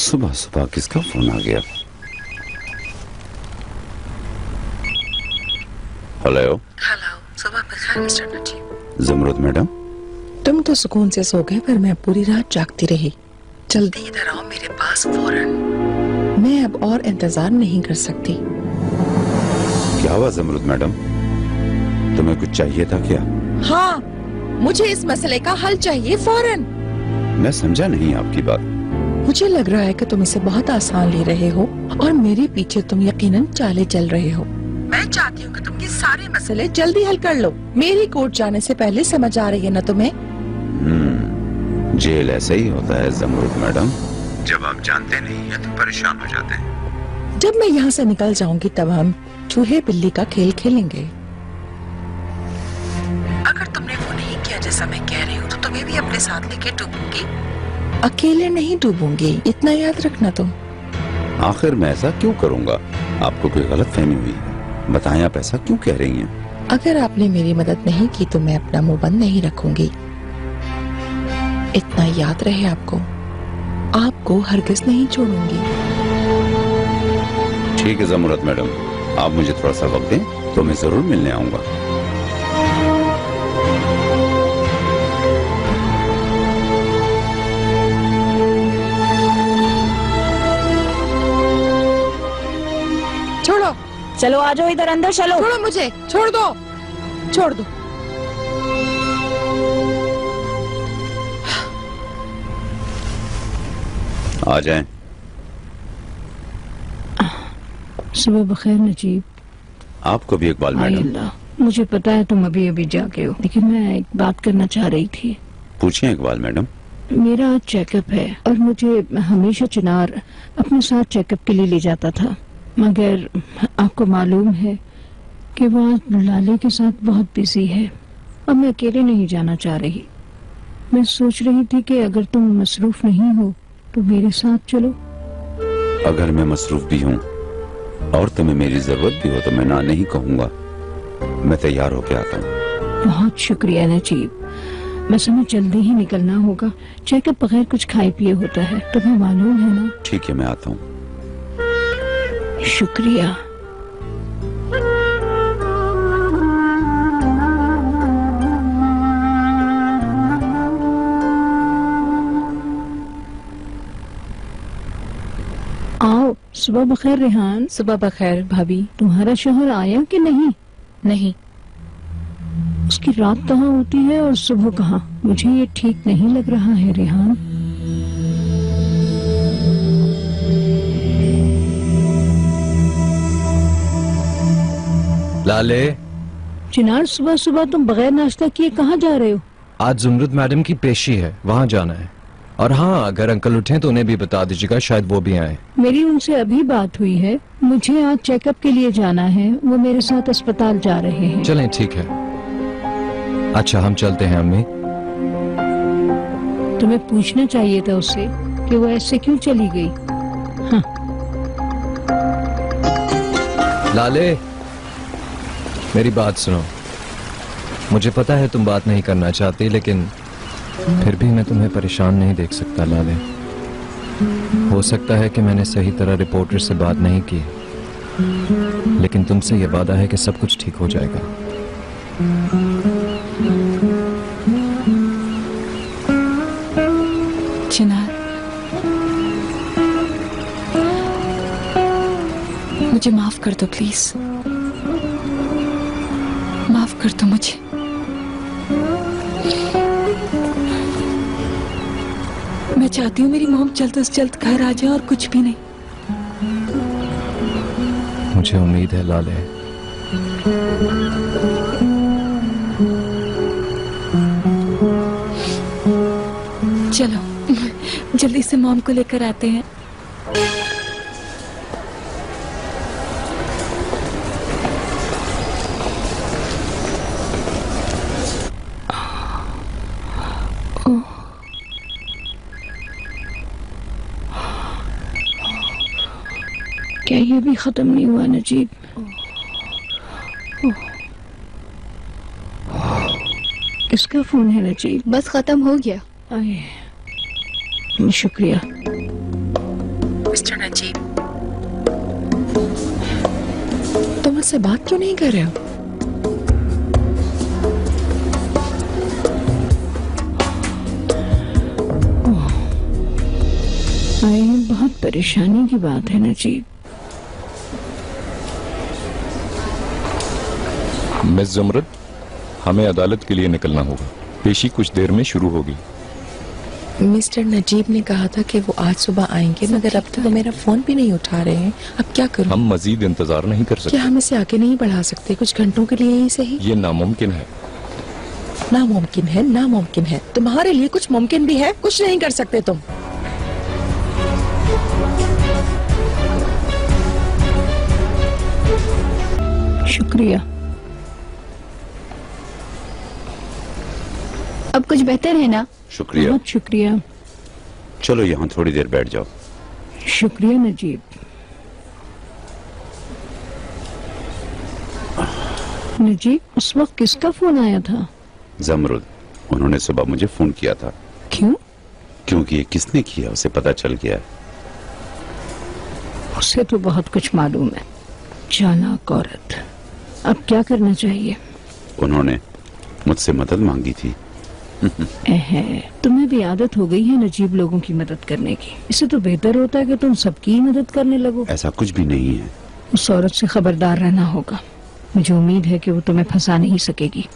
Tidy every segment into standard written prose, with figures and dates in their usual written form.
सुबह सुबह किसका फोन आ गया? हेलो। हेलो, सुबह बखैर मिस्टर नजीब। ज़मरुद मैडम, तुम तो सुकून से सो गए पर मैं पूरी रात जागती रही। जल्दी इधर आओ मेरे पास फौरन। मैं अब और इंतजार नहीं कर सकती। क्या हुआ ज़मरुद मैडम? तुम्हें कुछ चाहिए था क्या? हाँ, मुझे इस मसले का हल चाहिए फौरन। मैं समझा नहीं आपकी बात। मुझे लग रहा है कि तुम इसे बहुत आसान ले रहे हो और मेरे पीछे तुम यकीनन चाले चल रहे हो। मैं चाहती हूँ कि तुम ये सारे मसले जल्दी हल कर लो। मेरी कोर्ट जाने से पहले समझ आ रही है ना तुम्हें? जेल ऐसा ही होता है ज़मरुद मैडम, जब आप जानते नहीं हैं तो परेशान हो जाते हैं। जब मैं यहाँ से निकल जाऊंगी तब हम चूहे बिल्ली का खेल खेलेंगे। अगर तुमने वो नहीं किया जैसा मैं कह रही हूँ तो तुम्हें भी अपने साथ लेके डूबूंगी। अकेले नहीं डूबूंगी, इतना याद रखना तुम। आखिर मैं ऐसा क्यों करूँगा? आपको कोई गलतफहमी हुई है? बताएं, आप ऐसा क्यों कह रही हैं? अगर आपने मेरी मदद नहीं की तो मैं अपना मुंह बंद नहीं रखूंगी। इतना याद रहे आपको हरगिज नहीं छोड़ूंगी। ठीक है ज़मरुद मैडम, आप मुझे थोड़ा सा वक्त दें तो मैं जरूर मिलने आऊंगा। छोड़ो, चलो आ जाओ इधर अंदर चलो। छोड़ो मुझे, छोड़ दो, छोड़ दो। आ जाएं। सुबह बखैर नजीब। आपको भी इकबाल मैडम। अल्लाह, मुझे पता है तुम अभी अभी जागे हो, लेकिन मैं एक बात करना चाह रही थी। पूछिए इकबाल मैडम। मेरा आज चेकअप है और मुझे हमेशा चिनार अपने साथ चेकअप के लिए ले जाता था, मगर आपको मालूम है कि वो आज लाले के साथ बहुत बिजी है और मैं अकेले नहीं जाना चाह रही। मैं सोच रही थी कि अगर तुम मसरूफ नहीं हो तो मेरे साथ चलो। अगर मैं मसरूफ भी हूँ और तुम्हें मेरी जरूरत भी हो तो मैं ना नहीं कहूँगा। मैं तैयार होके आता हूँ। बहुत शुक्रिया नजीब, मैं समय जल्दी ही निकलना होगा। चेकअप बगैर कुछ खाए पिए होता है, तुम्हें मालूम है ना। ठीक है, मैं आता हूँ। शुक्रिया। आओ। सुबह बखैर रेहान। सुबह बखैर भाभी। तुम्हारा शोहर आया कि नहीं? नहीं। उसकी रात कहाँ होती है और सुबह कहाँ? मुझे ये ठीक नहीं लग रहा है रेहान। लाले, चिनार, सुबह सुबह तुम बगैर नाश्ता किए कहाँ जा रहे हो? आज ज़मरुद मैडम की पेशी है, वहाँ जाना है। और हाँ, अगर अंकल उठे तो उन्हें भी बता दीजिएगा, शायद वो भी आए। मेरी उनसे अभी बात हुई है, मुझे आज चेकअप के लिए जाना है। वो मेरे साथ अस्पताल जा रहे हैं। चलें, ठीक है। अच्छा, हम चलते हैं अम्मी। तुम्हें पूछना चाहिए था उससे कि वो ऐसे क्यों चली गई। हाँ। लाले, मेरी बात सुनो। मुझे पता है तुम बात नहीं करना चाहती, लेकिन फिर भी मैं तुम्हें परेशान नहीं देख सकता लाले। हो सकता है कि मैंने सही तरह रिपोर्टर से बात नहीं की, लेकिन तुमसे यह वादा है कि सब कुछ ठीक हो जाएगा। चिनार, मुझे माफ कर दो प्लीज। माफ कर दो मुझे। मैं चाहती हूँ मेरी मॉम जल्द से जल्द घर आ जाए और कुछ भी नहीं। मुझे उम्मीद है लाले। चलो जल्दी से मॉम को लेकर आते हैं। क्या ये भी खत्म नहीं हुआ नजीब? किसका फोन है नजीब? बस खत्म हो गया। शुक्रिया। से बात क्यों नहीं कर रहे हो? ये बहुत परेशानी की बात है नजीब। मिस जमरद, हमें अदालत के लिए निकलना होगा। पेशी कुछ देर में शुरू होगी। मिस्टर नजीब ने कहा था कि वो आज सुबह आएंगे, मगर अब तक वो मेरा फोन भी नहीं उठा रहे हैं। अब क्या करूं? हम मजीद इंतजार नहीं कर सकते। क्या हम इसे आगे नहीं बढ़ा सकते कुछ घंटों के लिए ही सही? ये नामुमकिन है। नामुमकिन है, नामुमकिन है। तुम्हारे लिए कुछ मुमकिन भी है, कुछ नहीं कर सकते तुम। शुक्रिया। अब कुछ बेहतर है ना? शुक्रिया। बहुत शुक्रिया। चलो यहाँ थोड़ी देर बैठ जाओ। शुक्रिया नजीब। नजीब, उस वक्त किसका फोन आया था? जमरुद, उन्होंने सुबह मुझे फोन किया था। क्यों? क्योंकि ये किसने किया उसे पता चल गया है। उसे तो बहुत कुछ मालूम है। चालाक औरत। अब क्या करना चाहिए? उन्होंने मुझसे मदद मांगी थी। तुम्हें भी आदत हो गई है नजीब लोगों की मदद करने की। इससे तो बेहतर होता है कि तुम सबकी मदद करने लगो। ऐसा कुछ भी नहीं है। उस औरत से खबरदार रहना होगा। मुझे उम्मीद है कि वो तुम्हें फंसा नहीं सकेगी।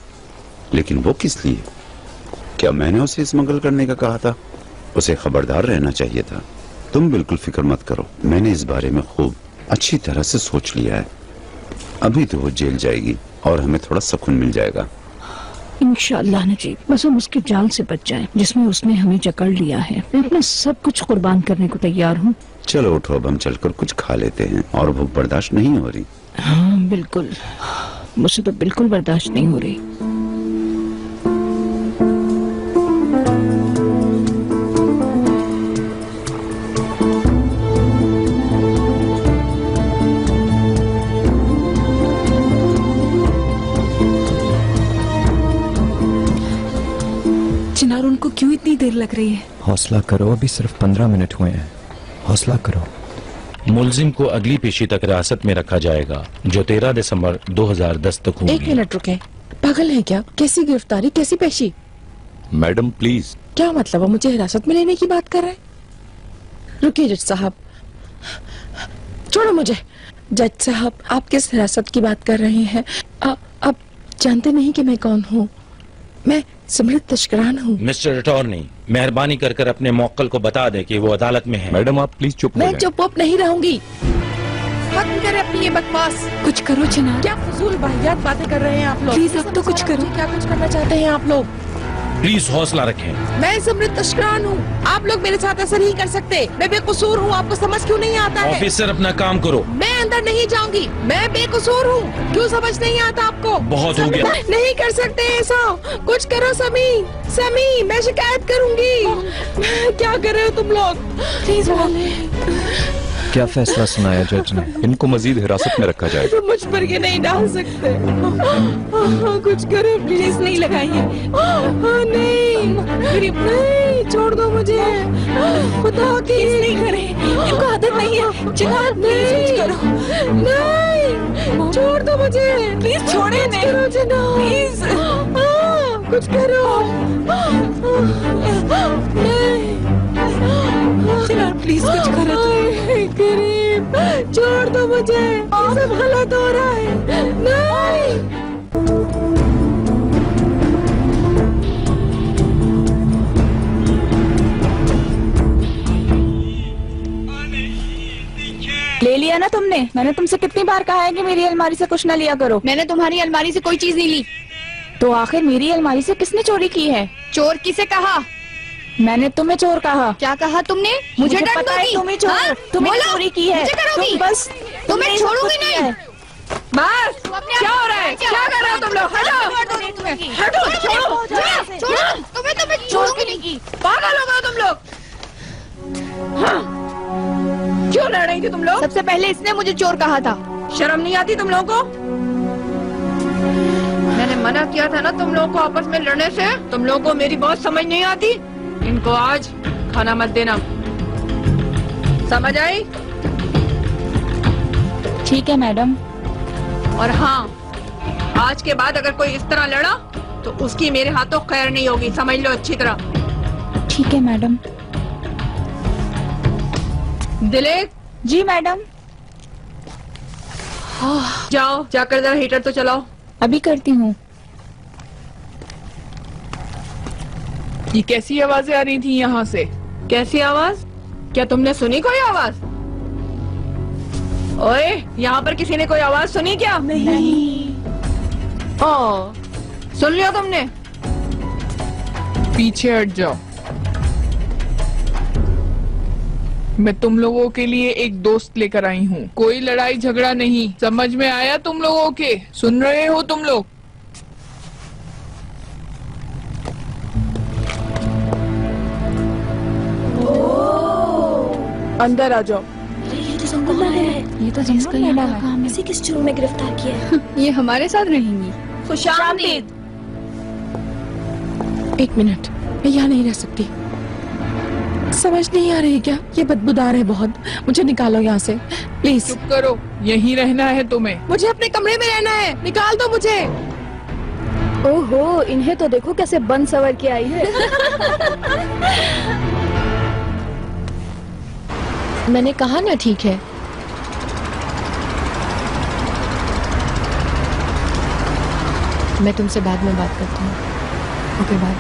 लेकिन वो किस लिए? क्या मैंने उसे स्मगल करने का कहा था? उसे खबरदार रहना चाहिए था। तुम बिल्कुल फिक्र मत करो, मैंने इस बारे में खूब अच्छी तरह से सोच लिया है। अभी तो वो जेल जाएगी और हमें थोड़ा सुकून मिल जाएगा। इंशाअल्लाह नजीब, बस हम उसके जाल से बच जाएं जिसमें उसने हमें जकड़ लिया है। मैं अपना सब कुछ कुर्बान करने को तैयार हूँ। चलो उठो, अब हम चलकर कुछ खा लेते हैं। और भूख बर्दाश्त नहीं हो रही। हाँ बिल्कुल, मुझसे तो बिल्कुल बर्दाश्त नहीं हो रही। चिनार, उनको क्यों इतनी देर लग रही है? हौसला करो, अभी सिर्फ 15 मिनट हुए हैं। हौसला करो। मुलजिम को अगली पेशी तक हिरासत में रखा जाएगा, जो 13 दिसंबर 2010 तक होगी। 1 मिनट रुके, पागल है क्या? कैसी गिरफ्तारी, कैसी पेशी? Madam please. क्या मतलब है? मुझे हिरासत में लेने की बात कर रहे हैं? रुकिए जज साहब, छोड़ो मुझे। जज साहब, आप किस हिरासत की बात कर रहे हैं? आप जानते नहीं कि मैं कौन हूँ? मैं समृद्ध तशकरान हूँ। मिस्टर अटॉर्नी, मेहरबानी कर कर अपने मौक्कल को बता दे कि वो अदालत में है। मैडम आप प्लीज चुप हो मैं जाएं। चुप नहीं रहूंगी। खत्म करें अपनी ये बकवास। कुछ करो चिनार। क्या फजूल वाहियात बातें कर रहे हैं आप लोग? प्लीज अब तो कुछ करो। क्या कुछ करना चाहते हैं आप लोग? प्लीज हौसला रखें। मैं समृद्ध तशकरान हूँ। आप लोग मेरे साथ ऐसा नहीं कर सकते। मैं बेकसूर हूँ। आपको समझ क्यों नहीं आता है? ऑफिसर अपना काम करो। मैं अंदर नहीं जाऊंगी। मैं बेकसूर हूँ। क्यों समझ नहीं आता आपको? बहुत हो गया। नहीं कर सकते ऐसा। कुछ करो समी, समी, मैं शिकायत करूंगी। क्या कर रहे हो तुम लोग? प्लीज क्या फैसला सुनाया जज ने? इनको मजीद हिरासत में रखा जाएगा। मुझ पर ये नहीं डाल सकते। कुछ करो प्लीज। नहीं लगाइए। नहीं, छोड़ दो मुझे। खुदा की नहीं करे, इनको आदत नहीं है। चिनार प्लीज कुछ करो। नहीं, छोड़ दो मुझे प्लीज। छोड़े नहीं, प्लीज कुछ करो। चिनार प्लीज कुछ करो। गरीब, छोड़ दो मुझे। सब गलत हो रहा है। नहीं। ले लिया ना तुमने? मैंने तुमसे कितनी बार कहा है कि मेरी अलमारी से कुछ ना लिया करो। मैंने तुम्हारी अलमारी से कोई चीज नहीं ली। तो आखिर मेरी अलमारी से किसने चोरी की है? चोर किसे कहा? मैंने तुम्हें चोर कहा। क्या कहा तुमने? मुझे पता है तुम्हें चोर, तुम्हें चोरी की है। तुम बस तुम्हें छोड़ूंगी नहीं। बस क्या हो रहा है? क्या कर रहे हो तुम लोग? हटो, हटो, छोड़ो, छोड़ो। तुम्हें छोड़ूंगी नहीं। पागल हो गए तुम लोग। हाँ। क्यों लड़ रही थी तुम लोग? सबसे पहले इसने मुझे चोर कहा था। शर्म नहीं आती तुम लोगों को? मैंने मना किया था ना तुम लोगों को आपस में लड़ने से। तुम लोगों को मेरी बात समझ नहीं आती। इनको आज खाना मत देना, समझ आई? ठीक है मैडम। और हाँ, आज के बाद अगर कोई इस तरह लड़ा तो उसकी मेरे हाथों खैर नहीं होगी, समझ लो अच्छी तरह। ठीक है मैडम। दिलीप। जी मैडम। जाओ, जाकर जरा हीटर तो चलाओ। अभी करती हूँ। ये कैसी आवाजें आ रही थी यहाँ से? कैसी आवाज? क्या तुमने सुनी कोई आवाज? ओए, यहाँ पर किसी ने कोई आवाज सुनी क्या? नहीं। ओ, सुन लिया तुमने? पीछे हट जाओ। मैं तुम लोगों के लिए एक दोस्त लेकर आई हूँ। कोई लड़ाई झगड़ा नहीं, समझ में आया तुम लोगों के? सुन रहे हो तुम लोग? अंदर आ जाओ। ये तो संगुला है। ये तो जिसका काम है। इसे किस जुर्म में गिरफ्तार किया है? ये हमारे साथ रहेंगी। खुशामदीद। एक मिनट, मैं यहाँ नहीं रह सकती। समझ नहीं आ रही क्या? ये बदबूदार है बहुत। मुझे निकालो यहाँ से प्लीज। चुप करो, यहीं रहना है तुम्हें। मुझे अपने कमरे में रहना है, निकाल दो मुझे। ओहो, इन्हें तो देखो कैसे बन सवर के आई है। मैंने कहा ना ठीक है। मैं तुमसे बाद में बात करती हूँ। Okay bye.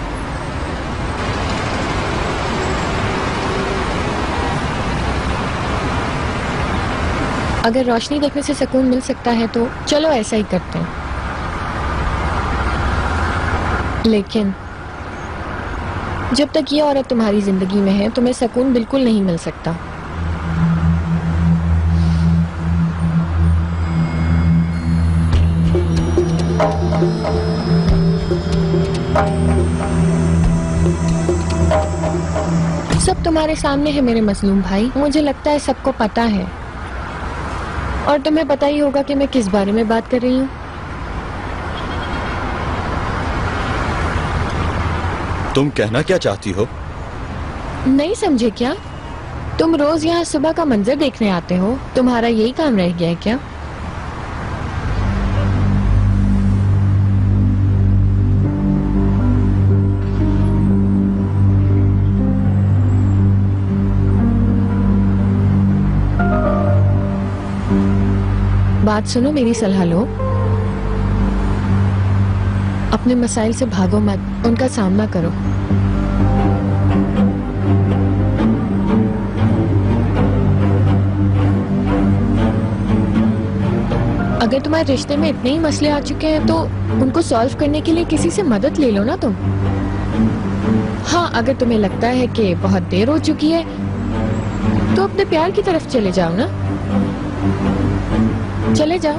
अगर रोशनी देखने से सुकून मिल सकता है तो चलो ऐसा ही करते हैं, लेकिन जब तक ये औरत तुम्हारी जिंदगी में है तुम्हें सुकून बिल्कुल नहीं मिल सकता। सब तुम्हारे सामने है मेरे मजलूम भाई। मुझे लगता है सबको पता है, और तुम्हें पता ही होगा कि मैं किस बारे में बात कर रही हूँ। तुम कहना क्या चाहती हो? नहीं समझे क्या? तुम रोज यहाँ सुबह का मंजर देखने आते हो, तुम्हारा यही काम रह गया है क्या? बात सुनो, मेरी सलाह लो। अपने मसाइल से भागो मत, उनका सामना करो। अगर तुम्हारे रिश्ते में इतने ही मसले आ चुके हैं तो उनको सॉल्व करने के लिए किसी से मदद ले लो ना तुम। हाँ, अगर तुम्हें लगता है कि बहुत देर हो चुकी है तो अपने प्यार की तरफ चले जाओ ना। चले जाओ।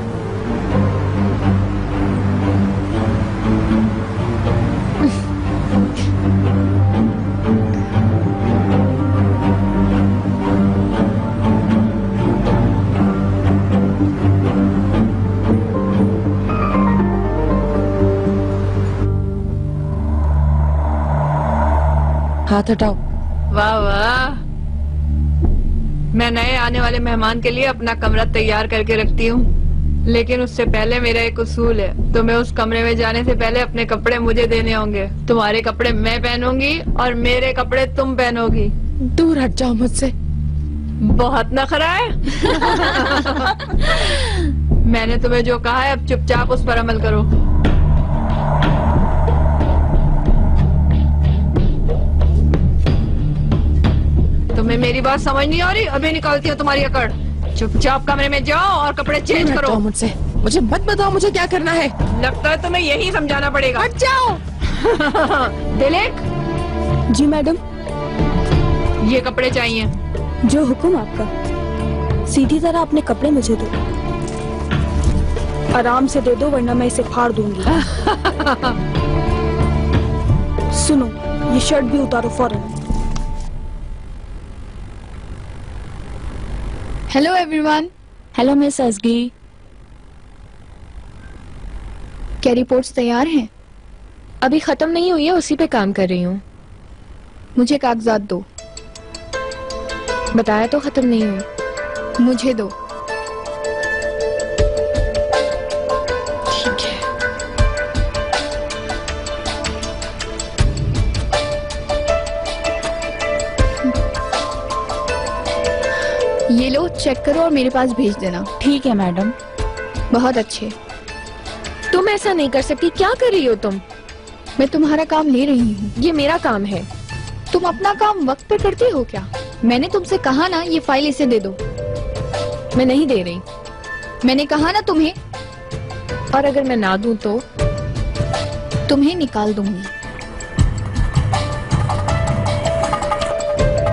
हाथ हटाओ। वाह वाह, मैं नए आने वाले मेहमान के लिए अपना कमरा तैयार करके रखती हूँ, लेकिन उससे पहले मेरा एक उसूल है। तुम्हें उस कमरे में जाने से पहले अपने कपड़े मुझे देने होंगे। तुम्हारे कपड़े मैं पहनूंगी और मेरे कपड़े तुम पहनोगी। दूर हट जाओ मुझसे। बहुत नखरा है। मैंने तुम्हें जो कहा है अब चुपचाप उस पर अमल करो। तुम्हें मेरी बात समझ नहीं आ रही? अभी निकालती हूँ तुम्हारी अकड़। चुपचाप कमरे में जाओ और कपड़े चेंज करो। मुझसे मुझे मत बताओ मुझे क्या करना है। लगता है तुम्हें यही समझाना पड़ेगा। हट जाओ। दिलीप। जी मैडम। ये कपड़े चाहिए। जो हुक्म आपका। सीधी तरह अपने कपड़े मुझे दो। आराम से दे दो वरना मैं इसे फाड़ दूंगी। सुनो, ये शर्ट भी उतारो फौरन। Hello everyone. हेलो मिस असगी। क्या रिपोर्ट्स तैयार हैं? अभी खत्म नहीं हुई है, उसी पे काम कर रही हूँ। मुझे कागजात दो। बताया तो खत्म नहीं हुई। मुझे दो। ये लो, चेक करो और मेरे पास भेज देना। ठीक है मैडम। बहुत अच्छे। तुम ऐसा नहीं कर सकती, क्या कर रही हो तुम? मैं तुम्हारा काम ले रही हूँ। ये मेरा काम है। तुम अपना काम वक्त पे करती हो क्या? मैंने तुमसे कहा ना ये फाइल इसे दे दो। मैं नहीं दे रही। मैंने कहा ना तुम्हें। और अगर मैं ना दूं तो? तुम्हें निकाल दूंगी।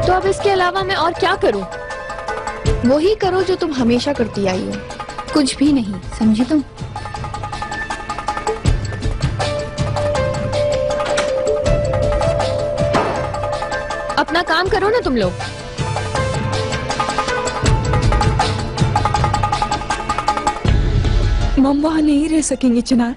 तो अब इसके अलावा मैं और क्या करूं? वही करो जो तुम हमेशा करती आई हो, कुछ भी नहीं, समझी तुम? अपना काम करो ना तुम लोग। मम वहाँ नहीं रह सकेंगी चिनार,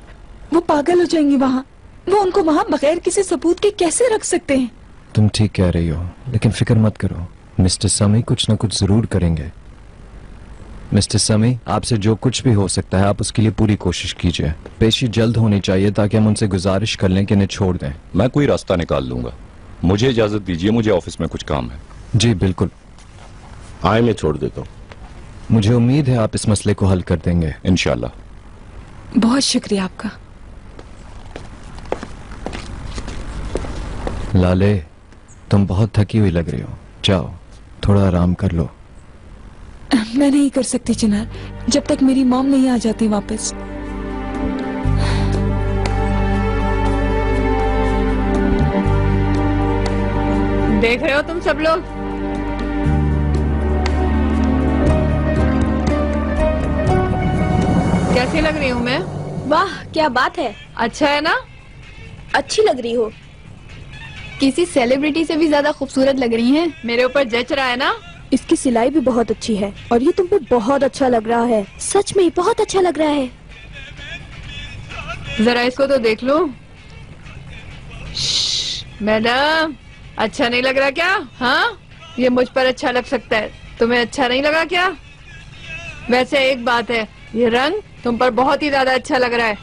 वो पागल हो जाएंगी वहाँ। वो उनको वहाँ बगैर किसी सबूत के कैसे रख सकते हैं? तुम ठीक कह रही हो, लेकिन फिक्र मत करो, मिस्टर समी कुछ न कुछ जरूर करेंगे। मिस्टर समी, आपसे जो कुछ भी हो सकता है आप उसके लिए पूरी कोशिश कीजिए। पेशी जल्द होनी चाहिए ताकि हम उनसे गुजारिश कर लें कि इन्हें छोड़ दें। मैं कोई रास्ता निकाल लूंगा, मुझे इजाजत दीजिए, मुझे ऑफिस में कुछ काम है। जी बिल्कुल। आए मैं छोड़ देता हूँ। मुझे उम्मीद है आप इस मसले को हल कर देंगे इंशाल्लाह। बहुत शुक्रिया आपका। लाले, तुम बहुत थकी हुई लग रही हो, जाओ थोड़ा आराम कर लो। मैं नहीं कर सकती चिनार, जब तक मेरी मॉम नहीं आ जाती वापस। देख रहे हो तुम सब लोग, कैसी लग रही हूँ मैं? वाह क्या बात है। अच्छा है ना? अच्छी लग रही हो। किसी सेलिब्रिटी से भी ज्यादा खूबसूरत लग रही हैं। मेरे ऊपर जच रहा है ना? इसकी सिलाई भी बहुत अच्छी है और ये तुम पे बहुत अच्छा लग रहा है। सच में बहुत अच्छा लग रहा है। जरा इसको तो देख लो। मैडम, अच्छा नहीं लग रहा क्या? हाँ, ये मुझ पर अच्छा लग सकता है, तुम्हें अच्छा नहीं लगा क्या? वैसे एक बात है, ये रंग तुम पर बहुत ही ज्यादा अच्छा लग रहा है।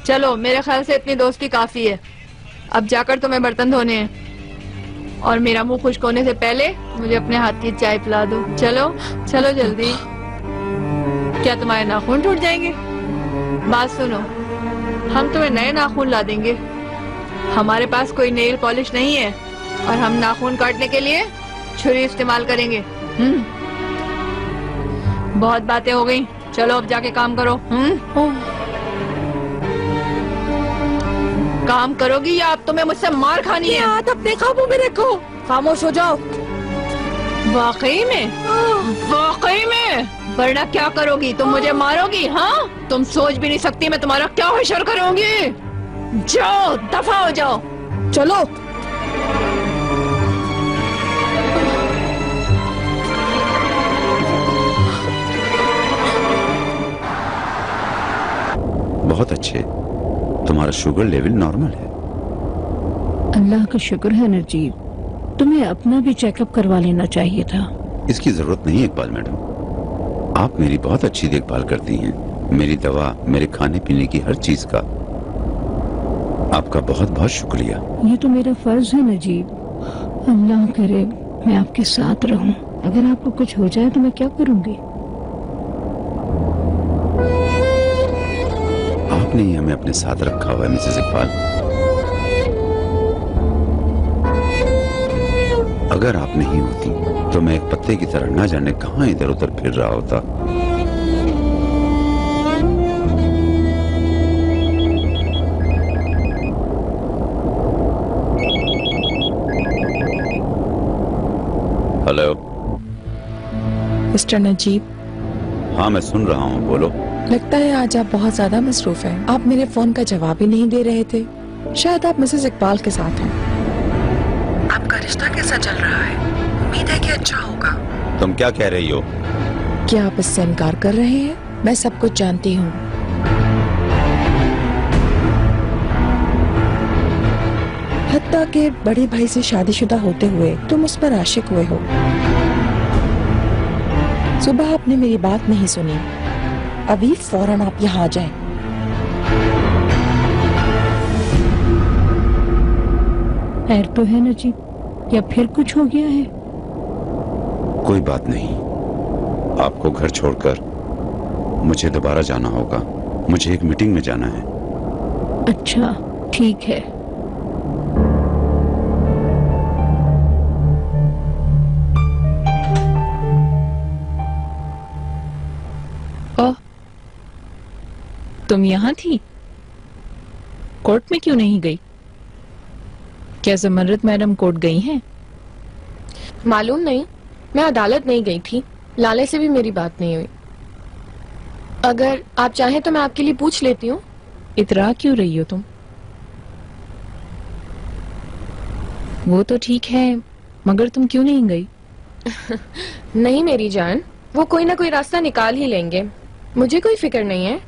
चलो, मेरे ख्याल से इतनी दोस्ती काफी है। अब जाकर तुम्हें बर्तन धोने हैं और मेरा मुंह खुश्क होने से पहले मुझे अपने हाथ की चाय पिला दो। चलो चलो जल्दी। क्या तुम्हारे नाखून टूट जाएंगे? बात सुनो, हम तुम्हें नए नाखून ला देंगे। हमारे पास कोई नेल पॉलिश नहीं है और हम नाखून काटने के लिए छुरी इस्तेमाल करेंगे। बहुत बातें हो गई, चलो अब जाके काम करो। काम करोगी या अब तुम्हें मुझसे मार खानी है? अब देखा वो मेरे को। खामोश हो जाओ। वाकई में? वाकई में? वरना क्या करोगी? तुम मुझे मारोगी? हाँ, तुम सोच भी नहीं सकती मैं तुम्हारा क्या हशर करूंगी। जाओ, दफा हो जाओ। चलो। बहुत अच्छे, तुम्हारा शुगर लेवल नॉर्मल है। अल्लाह का शुक्र है नजीब, तुम्हें अपना भी चेकअप करवा लेना चाहिए था। इसकी जरूरत नहीं इकबाल मैडम, आप मेरी बहुत अच्छी देखभाल करती हैं। मेरी दवा, मेरे खाने पीने की हर चीज का आपका बहुत बहुत शुक्रिया। ये तो मेरा फर्ज है नजीब। अल्लाह करे मैं आपके साथ रहूं। अगर आपको कुछ हो जाए तो मैं क्या करूंगी? आपने ही हमें अपने साथ रखा हुआ है मिसेस इकबाल। अगर आप नहीं होती तो मैं एक पत्ते की तरह न जाने कहां इधर उधर फिर रहा होता। Hello mister Najeeb. हाँ मैं सुन रहा हूँ, बोलो। लगता है आज आप बहुत ज्यादा मसरूफ हैं। आप मेरे फोन का जवाब ही नहीं दे रहे थे। शायद आप मिसेस इकबाल के साथ हैं। आपका रिश्ता कैसा चल रहा है? उम्मीद है कि अच्छा होगा। तुम क्या कह रही हो? क्या आप इससे इनकार कर रहे हैं? मैं सब कुछ जानती हूँ। हत्ता के बड़े भाई से शादीशुदा होते हुए तुम उस पर आशिक हुए हो। सुबह आपने मेरी बात नहीं सुनी, अभी फौरन आप यहाँ आ जाएं। खैर तो है नजीब, या फिर कुछ हो गया है? कोई बात नहीं, आपको घर छोड़कर मुझे दोबारा जाना होगा। मुझे एक मीटिंग में जाना है। अच्छा, ठीक है। ओह, तुम यहाँ थी? कोर्ट में क्यों नहीं गई? क्या जमर्रत मैडम कोर्ट गई हैं? मालूम नहीं, मैं अदालत नहीं गई थी। लाले से भी मेरी बात नहीं हुई। अगर आप चाहें तो मैं आपके लिए पूछ लेती हूँ। इतरा क्यों रही हो तुम? वो तो ठीक है, मगर तुम क्यों नहीं गई? नहीं मेरी जान, वो कोई ना कोई रास्ता निकाल ही लेंगे। मुझे कोई फिक्र नहीं है।